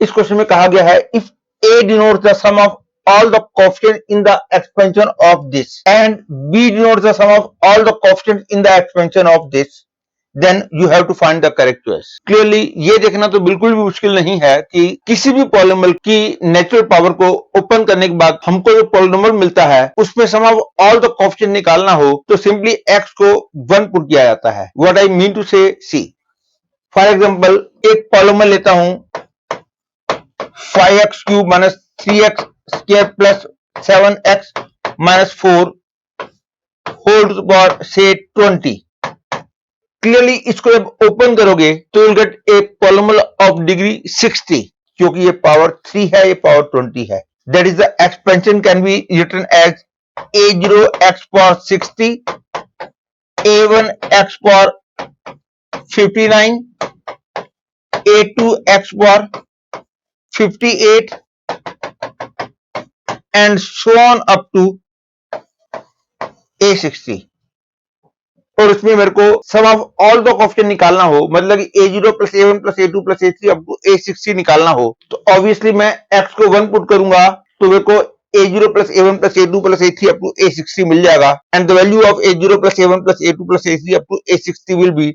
इस क्वेश्चन में कहा गया है if A denotes the sum of all the coefficients in the expansion of this and B denotes the sum of all the coefficients in the expansion of this, then you have to find the correct choice. Clearly ये देखना तो बिल्कुल भी मुश्किल नहीं है कि किसी भी पॉलिनोमियल की नेचुरल पावर को ओपन करने के बाद हमको जो पॉलिनोमियल मिलता है उसमें सम ऑफ ऑल द कोएफिशिएंट निकालना हो तो सिंपली x को 1 पुट किया जाता है. What I mean to say, see for example एक पॉलिनोमियल लेता हूं 5x cube minus 3x square plus 7x minus 4 whole to the power से 20. क्लियरली इसको जब ओपन करोगे तो will get a polynomial of degree 60 क्योंकि ये पावर 3 है, ये पावर 20 है. That is the expansion can be written as a0 x power 60, a1 x power 59, a2 x power 58 and so on up to a60. और उसमें मेरे को sum of all the coefficient निकालना हो, मतलब कि a0 plus a1 plus a2 plus a3 up to a60 निकालना हो तो ऑब्वियसली मैं x को 1 पुट करूंगा तो मेरे को a0 plus a1 plus a2 plus a3 up to a60 मिल जाएगा. And the value of a0 plus a1 plus a2 plus a3 up to a60 will be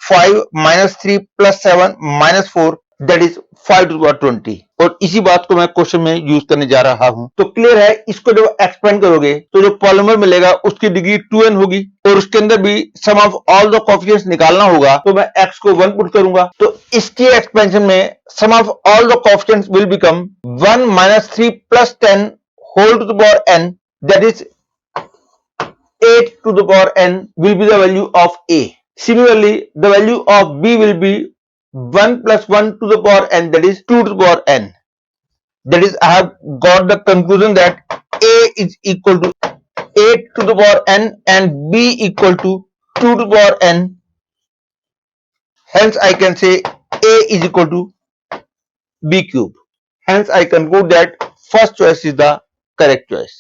5 minus 3 plus 7 minus 4 that is 5 to the power 20. और इसी बात को मैं question में use करने जा रहा हूं. तो क्लियर है, इसको जब एक्सपेंड करोगे तो जो पॉलिनोमियल मिलेगा उसकी डिग्री 2n होगी और उसके अंदर भी सम ऑफ ऑल द कोएफिशिएंट्स निकालना होगा तो मैं x को 1 पुट करूंगा तो इसके एक्सपेंशन में sum of all the coefficients will become 1 minus 3 plus 10 whole to the power n that is 8 to the power n will be the value of A. Similarly, the value of B will be 1 plus 1 to the power n, that is 2 to the power n. That is, I have got the conclusion that A is equal to 8 to the power n and B equal to 2 to the power n. Hence, I can say A is equal to B cube. Hence, I conclude that first choice is the correct choice.